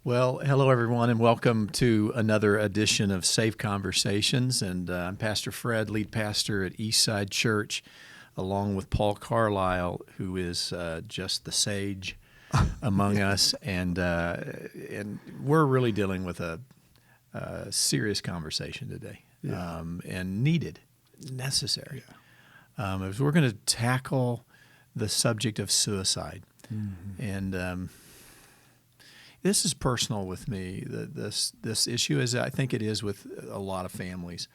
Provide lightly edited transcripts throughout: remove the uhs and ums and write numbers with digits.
Well, hello, everyone, and welcome to another edition of Safe Conversations. And I'm Pastor Fred, lead pastor at Eastside Church, along with Paul Carlisle, who is just the sage among us. And we're really dealing with a serious conversation today, and needed, necessary. As we're going to tackle the subject of suicide. Mm-hmm. And this is personal with me. This issue, as I think it is with a lot of families.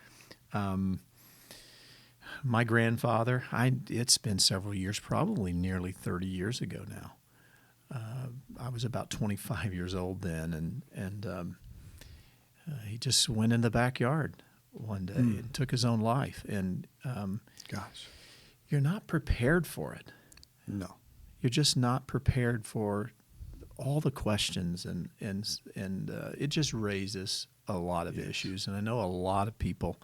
My grandfather, it's been several years, probably nearly 30 years ago now. I was about 25 years old then, and he just went in the backyard one day and took his own life. And gosh, you're not prepared for it. No, you're just not prepared for all the questions, and it just raises a lot of issues. And I know a lot of people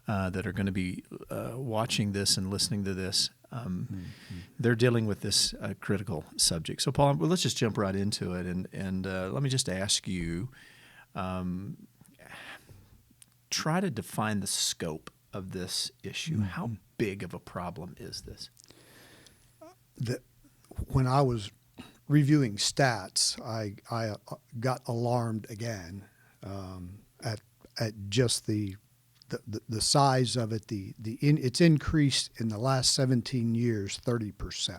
that are going to be watching this and listening to this. They're dealing with this critical subject. So, Paul, let's just jump right into it, and let me just ask you, try to define the scope of this issue. How big of a problem is this? When I was reviewing stats, I got alarmed again at just the size of it. It's increased in the last 17 years 30%. I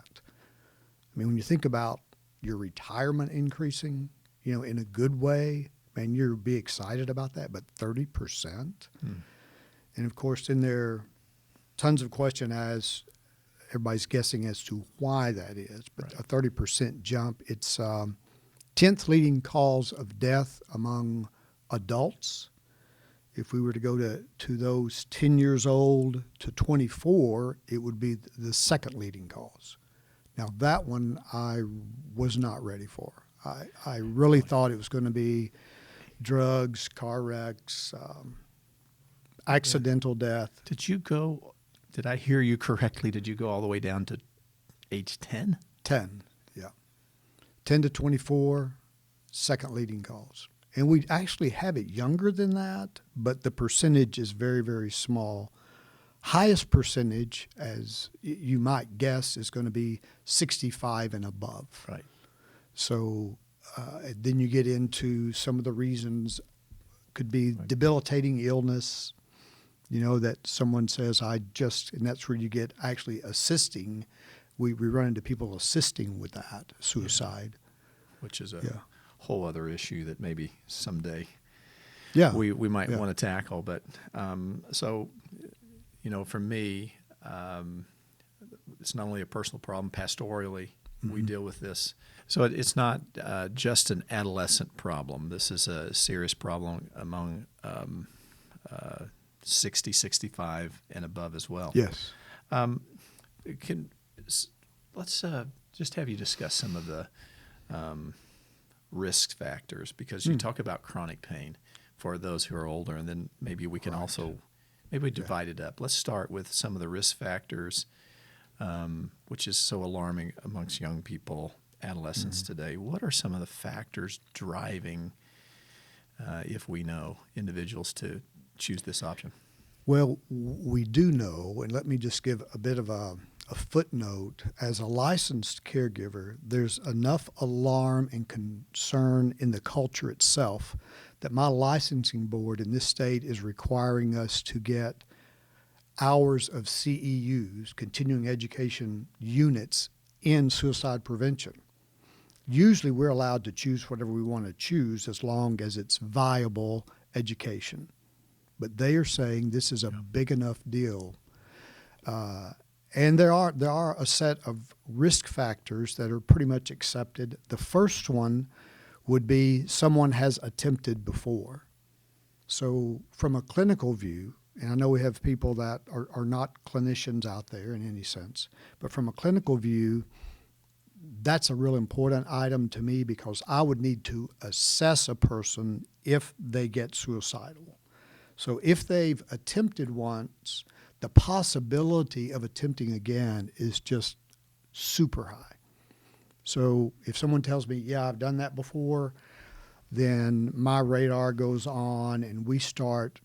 mean, when you think about your retirement increasing, in a good way, man, you'll be excited about that. But 30%, and of course, in there, tons of question as everybody's guessing as to why that is, but a 30% jump. It's 10th leading cause of death among adults. If we were to go to those 10 years old to 24, it would be the second leading cause. Now, that one I was not ready for. I really thought it was going to be drugs, car wrecks, accidental death. Did I hear you correctly? Did you go all the way down to age 10? 10, yeah. 10 to 24, second leading cause. And we actually have it younger than that, but the percentage is very, very small. Highest percentage, as you might guess, is going to be 65 and above. Right. So then you get into some of the reasons. Could be debilitating illness, that someone says, and that's where you get actually assisting. We run into people assisting with that, suicide. Which is a whole other issue that maybe someday we might want to tackle. But so, for me, it's not only a personal problem. Pastorally, we deal with this. So it's not just an adolescent problem. This is a serious problem among 60, 65, and above as well. Yes. Let's just have you discuss some of the risk factors, because you talk about chronic pain for those who are older, and then maybe we can we divide it up. Let's start with some of the risk factors, which is so alarming amongst young people, adolescents today. What are some of the factors driving, if we know, individuals to choose this option? Well, we do know, and let me just give a bit of a footnote. As a licensed caregiver, there's enough alarm and concern in the culture itself that my licensing board in this state is requiring us to get hours of CEUs, continuing education units, in suicide prevention. Usually we're allowed to choose whatever we want to choose as long as it's viable education. But they are saying this is a big enough deal. And there are a set of risk factors that are pretty much accepted. The first one would be someone has attempted before. So from a clinical view, and I know we have people that are not clinicians out there in any sense, but from a clinical view, that's a real important item to me, because I would need to assess a person if they get suicidal. So if they've attempted once, the possibility of attempting again is just super high. So if someone tells me, yeah, I've done that before, then my radar goes on and we start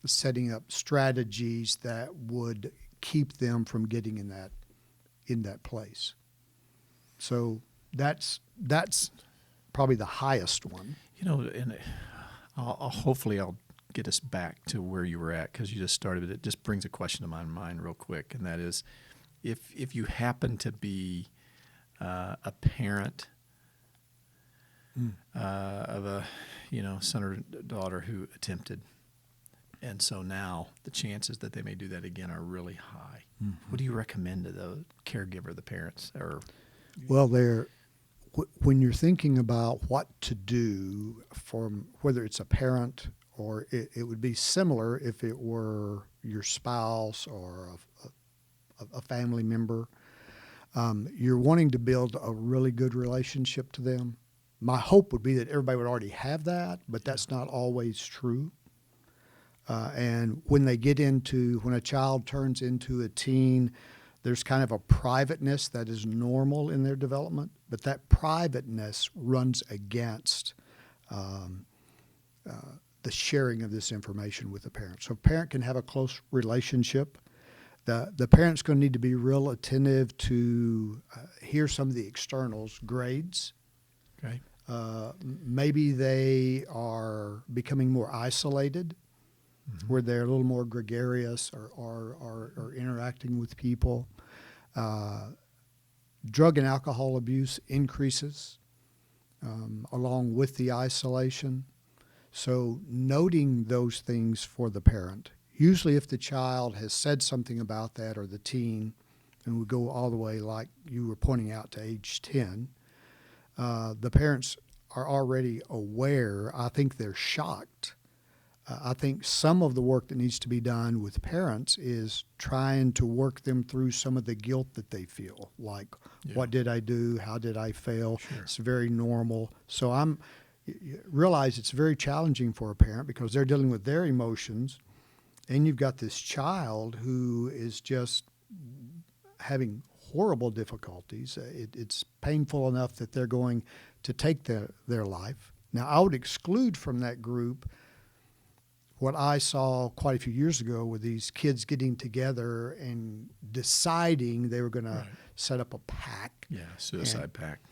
setting up strategies that would keep them from getting in that place. So that's probably the highest one. You know, and hopefully I'll get us back to where you were at, because you just started. It just brings a question to my mind real quick, and that is, if you happen to be a parent of a son or daughter who attempted, and so now the chances that they may do that again are really high. Mm-hmm. What do you recommend to the caregiver, the parents, or? Well, when you're thinking about what to do, from whether it's a parent or it would be similar if it were your spouse or a family member, you're wanting to build a really good relationship to them. My hope would be that everybody would already have that, but that's not always true. And when a child turns into a teen, there's kind of a privateness that is normal in their development, but that privateness runs against the sharing of this information with the parent. So a parent can have a close relationship. The parent's going to need to be real attentive to hear some of the externals, grades. Okay. Maybe they are becoming more isolated, mm-hmm. where they're a little more gregarious or interacting with people. Drug and alcohol abuse increases along with the isolation. So noting those things for the parent. Usually if the child has said something about that, or the teen, and we go all the way, like you were pointing out, to age 10, the parents are already aware. I think they're shocked. I think some of the work that needs to be done with parents is trying to work them through some of the guilt that they feel, like, what did I do? How did I fail? Sure. It's very normal. So realize it's very challenging for a parent because they're dealing with their emotions, and you've got this child who is just having horrible difficulties. It's painful enough that they're going to take their life. Now, I would exclude from that group what I saw quite a few years ago with these kids getting together and deciding they were going to set up a pack. Yeah, suicide pact.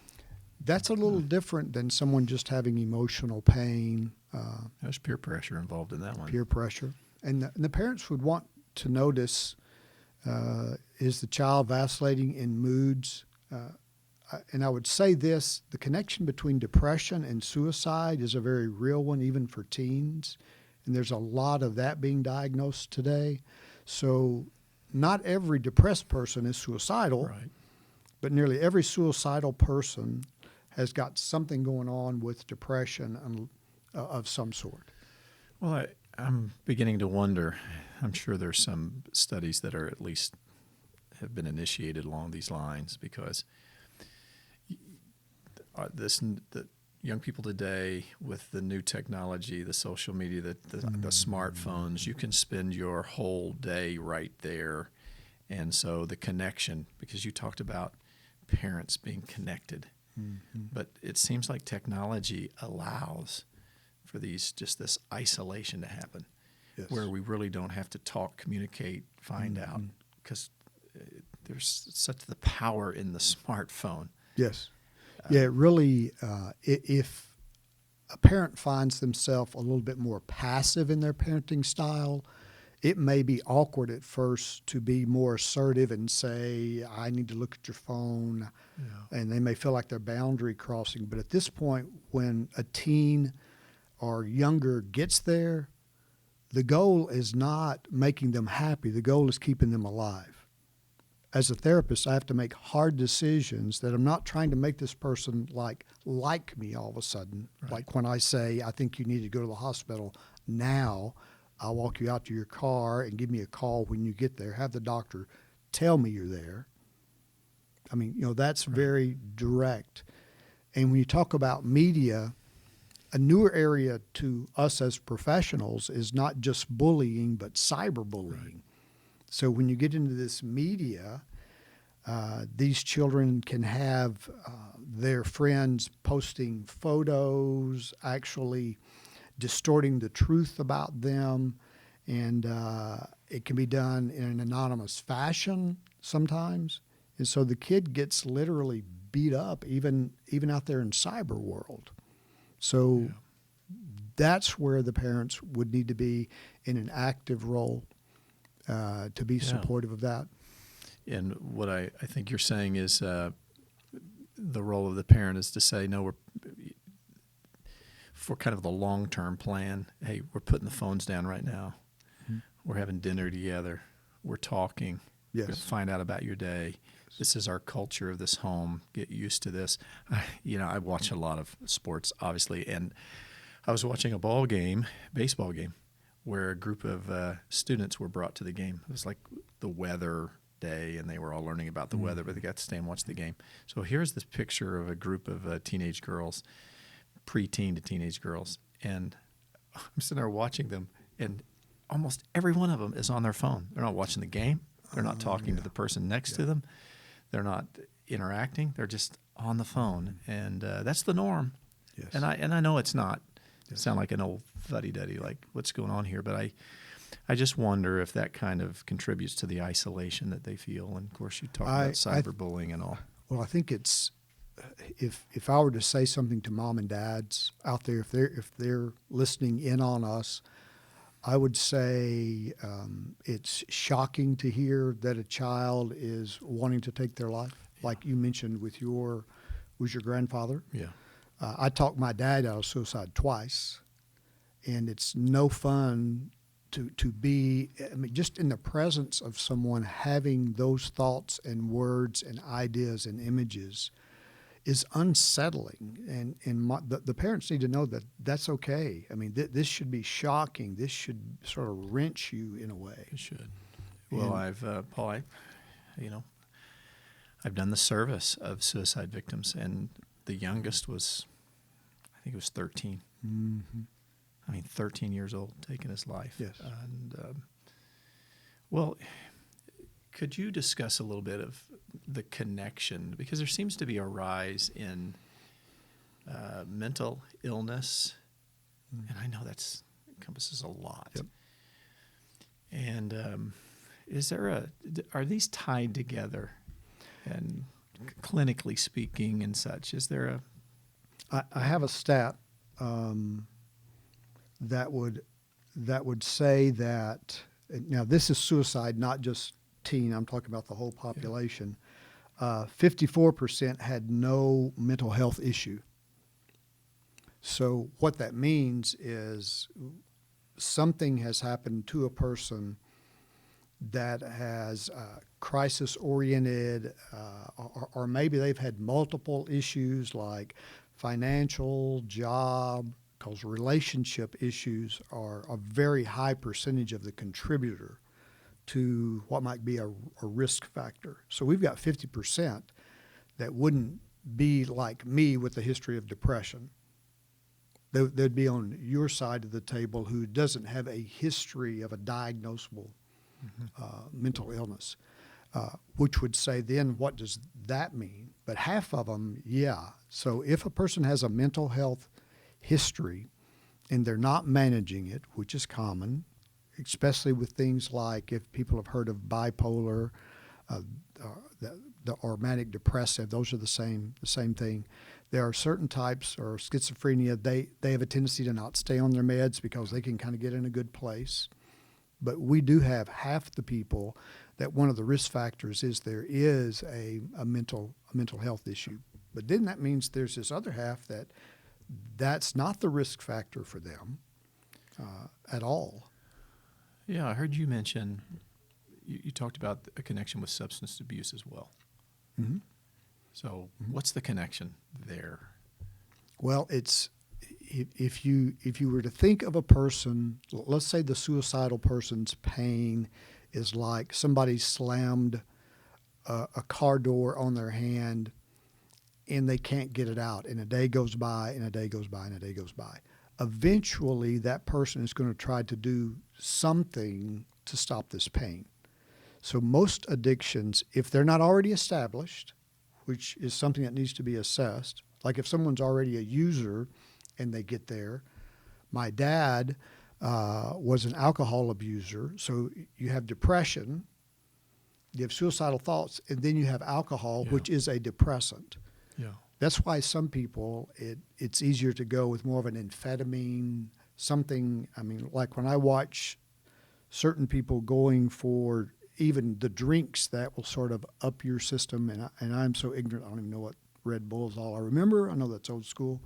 That's a little different than someone just having emotional pain. There's peer pressure involved in that one. Peer pressure. And the parents would want to notice, is the child vacillating in moods? And I would say this, the connection between depression and suicide is a very real one, even for teens. And there's a lot of that being diagnosed today. So not every depressed person is suicidal, but nearly every suicidal person has got something going on with depression of some sort. Well, I'm beginning to wonder. I'm sure there's some studies that are at least have been initiated along these lines, because the young people today, with the new technology, the social media, the smartphones, you can spend your whole day right there. And so the connection, because you talked about parents being connected, but it seems like technology allows for this isolation to happen, where we really don't have to talk, communicate, find out, because there's such the power in the smartphone. Yes. Yeah, it really, if a parent finds themselves a little bit more passive in their parenting style, it may be awkward at first to be more assertive and say, I need to look at your phone, and they may feel like they're boundary crossing. But at this point, when a teen or younger gets there, the goal is not making them happy. The goal is keeping them alive. As a therapist, I have to make hard decisions that I'm not trying to make this person like me all of a sudden. Like when I say, I think you need to go to the hospital now, I'll walk you out to your car and give me a call when you get there. Have the doctor tell me you're there. I mean, that's very direct. And when you talk about media, a newer area to us as professionals is not just bullying, but cyberbullying. So when you get into this media, These children can have their friends posting photos, actually distorting the truth about them, and it can be done in an anonymous fashion sometimes. And so the kid gets literally beat up even out there in cyber world. So that's where the parents would need to be in an active role to be supportive of that. And what I think you're saying is the role of the parent is to say, no, we're for kind of the long-term plan. Hey, we're putting the phones down right now. Mm-hmm. We're having dinner together. We're talking. Yes. We're going to find out about your day. This is our culture of this home. Get used to this. I watch a lot of sports, obviously, and I was watching a baseball game, where a group of students were brought to the game. It was like the weather day, and they were all learning about the weather, but they got to stay and watch the game. So here's this picture of a group of teenage girls, preteen to teenage girls, and I'm sitting there watching them, and almost every one of them is on their phone. They're not watching the game. They're not talking to the person next to them. They're not interacting. They're just on the phone, and that's the norm. Yes. And I know it's not. Sound like an old fuddy-duddy, like what's going on here, but I just wonder if that kind of contributes to the isolation that they feel. And of course, you talk about cyberbullying and all. Well, I think it's if I were to say something to mom and dads out there, if they're listening in on us, I would say it's shocking to hear that a child is wanting to take their life, like you mentioned with your grandfather. Yeah. I talked my dad out of suicide twice, and it's no fun to be, just in the presence of someone having those thoughts and words and ideas and images is unsettling. And the parents need to know that that's okay. I mean, this should be shocking. This should sort of wrench you in a way. It should. Well, Paul, I've done the service of suicide victims, and the youngest was, I think it was 13. Mm-hmm. 13 years old, taking his life. Yes. And well, could you discuss a little bit of the connection, because there seems to be a rise in mental illness, and I know that encompasses a lot. Yep. And are these tied together, and clinically speaking and such? Is there I have a stat that would say that, now this is suicide, not just teen. I'm talking about the whole population. 54% had no mental health issue. So what that means is something has happened to a person that has crisis-oriented, or maybe they've had multiple issues like financial, job, because relationship issues are a very high percentage of the contributor to what might be a risk factor. So we've got 50% that wouldn't be like me with a history of depression. They'd be on your side of the table who doesn't have a history of a diagnosable mental illness, which would say then what does that mean? But half of them, yeah. So if a person has a mental health history and they're not managing it, which is common, especially with things like, if people have heard of bipolar or manic depressive, those are the same thing. There are certain types, or schizophrenia, they have a tendency to not stay on their meds because they can kind of get in a good place. But we do have half the people that one of the risk factors is there is a mental health issue. But then that means there's this other half that's not the risk factor for them at all. Yeah, I heard you mention, you talked about a connection with substance abuse as well. Mm-hmm. So what's the connection there? Well, it's if you were to think of a person, let's say the suicidal person's pain is like somebody slammed a car door on their hand and they can't get it out, and a day goes by, and a day goes by, and a day goes by. Eventually, that person is going to try to do something to stop this pain. So most addictions, if they're not already established, which is something that needs to be assessed, like if someone's already a user and they get there. My dad was an alcohol abuser, so you have depression, you have suicidal thoughts, and then you have alcohol, Yeah. which is a depressant. Yeah. That's why some people, it's easier to go with more of an amphetamine, something. I mean, like when I watch certain people going for even the drinks that will sort of up your system, and I'm so ignorant, I don't even know what Red Bull is all I remember. I know that's old school.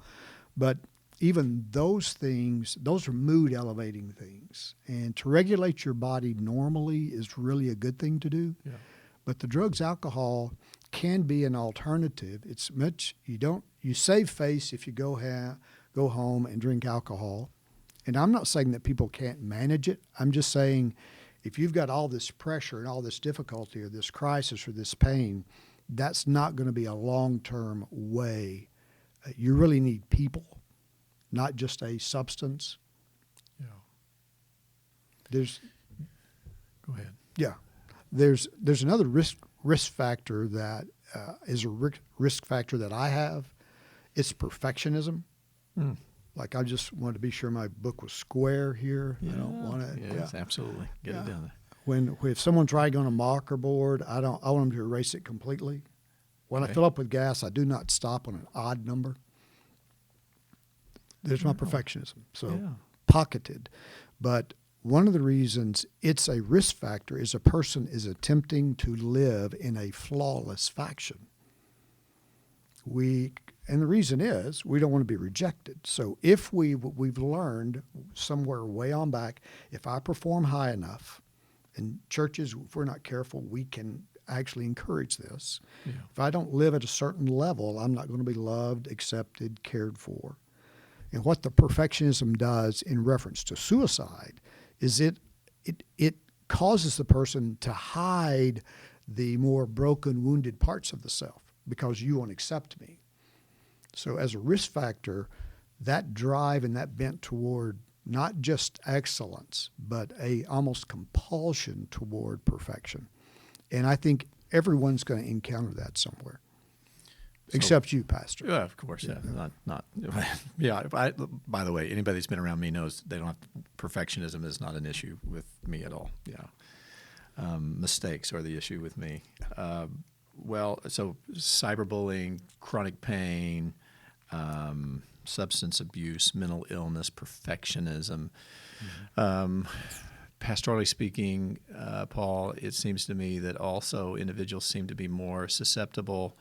But even those things, those are mood elevating things. And to regulate your body normally is really a good thing to do. Yeah. But the drugs, alcohol can be an alternative. It's much, you save face if you go home and drink alcohol. And I'm not saying that people can't manage it. I'm just saying if you've got all this pressure and all this difficulty or this crisis or this pain, that's not going to be a long-term way. You really need people, not just a substance. Yeah. There's Go ahead. there's another risk factor that is a risk factor that I have. It's perfectionism. Mm. Like I just wanted to be sure my book was square here. I don't want to. Yes, absolutely. Get it down there. If someone's writing on a marker board, I want them to erase it completely. When I Okay. fill up with gas, I do not stop on an odd number. There's my perfectionism. So Yeah. pocketed. But one of the reasons it's a risk factor is a person is attempting to live in a flawless fashion. And the reason is we don't want to be rejected. So if we've learned somewhere way on back, if I perform high enough, in churches, if we're not careful, we can actually encourage this. Yeah. If I don't live at a certain level, I'm not going to be loved, accepted, cared for. And what the perfectionism does in reference to suicide is it causes the person to hide the more broken, wounded parts of the self because you won't accept me. So as a risk factor, that drive and that bent toward not just excellence, but a almost compulsion toward perfection. And I think everyone's going to encounter that somewhere. Except you, Pastor. Yeah, of course. Yeah, not. Yeah. By the way, anybody that's been around me knows they don't have perfectionism is not an issue with me at all. Yeah, mistakes are the issue with me. Well, so cyberbullying, chronic pain, substance abuse, mental illness, perfectionism. Pastorally speaking, Paul, it seems to me that also individuals seem to be more susceptible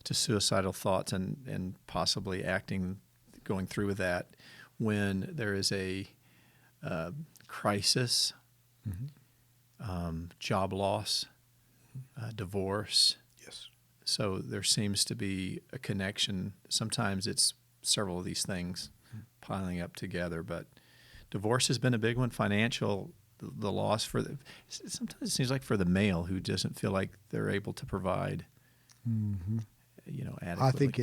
to suicidal thoughts and possibly going through with that when there is a crisis, job loss, divorce. Yes. So there seems to be a connection. Sometimes it's several of these things piling up together, but divorce has been a big one. Financial, the loss sometimes it seems like for the male who doesn't feel like they're able to provide, adequately. I think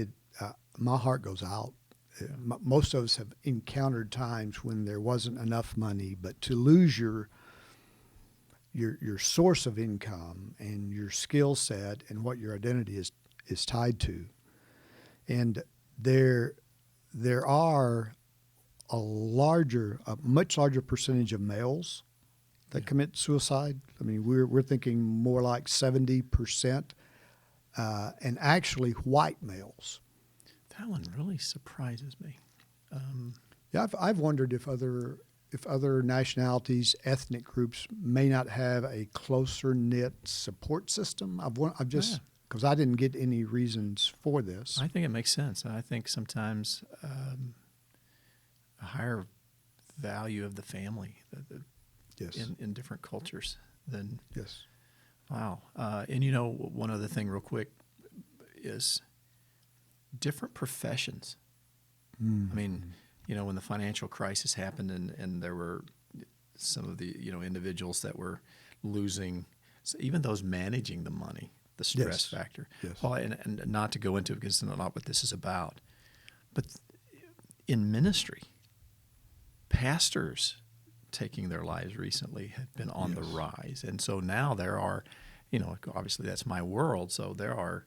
my heart goes out. Most of us have encountered times when there wasn't enough money, but to lose your source of income and your skill set and what your identity is tied to. And there are a much larger percentage of males that commit suicide. I mean, we're thinking more like 70%, and actually white males. That one really surprises me. Yeah, I've wondered if other nationalities, ethnic groups may not have a closer knit support system. I've just because I didn't get any reasons for this. I think it makes sense. I think sometimes a higher value of the family Yes. in different cultures than Yes. wow. And one other thing real quick is different professions. I mean, when the financial crisis happened and there were some of the, individuals that were losing, so even those managing the money, the stress factor. Yes. Well, and not to go into it because it's not what this is about, but in ministry, pastors taking their lives recently have been on the rise. And so now there are, obviously that's my world. So there are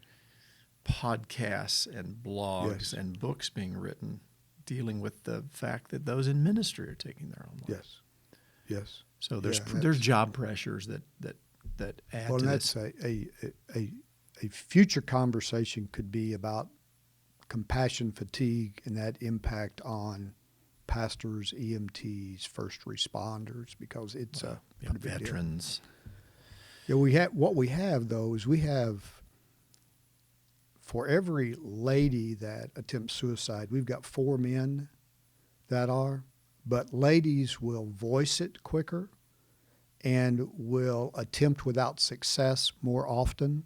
podcasts and blogs and books being written dealing with the fact that those in ministry are taking their own lives. Yes. So there's job pressures that add to this. Well, that's a future conversation could be about compassion fatigue and that impact on pastors, EMTs, first responders, because it's a pretty big veterans. Deal. Yeah, what we have though is we have, for every lady that attempts suicide, we've got 4 men that are, but ladies will voice it quicker and will attempt without success more often.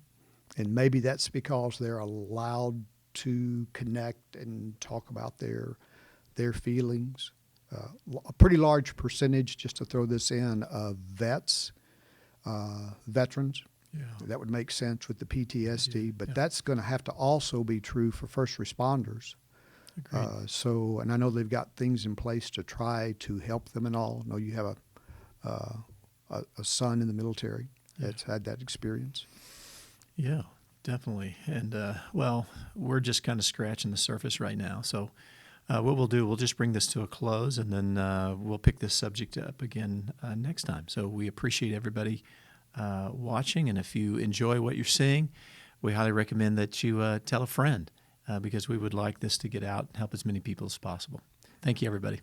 And maybe that's because they're allowed to connect and talk about their feelings. A pretty large percentage, just to throw this in, of veterans. Yeah. That would make sense with the PTSD, but that's going to have to also be true for first responders. And I know they've got things in place to try to help them and all. I know you have a son in the military that's had that experience. Yeah, definitely. And, we're just kind of scratching the surface right now. So what we'll do, we'll just bring this to a close, and then we'll pick this subject up again next time. So we appreciate everybody watching, and if you enjoy what you're seeing, we highly recommend that you tell a friend because we would like this to get out and help as many people as possible. Thank you, everybody.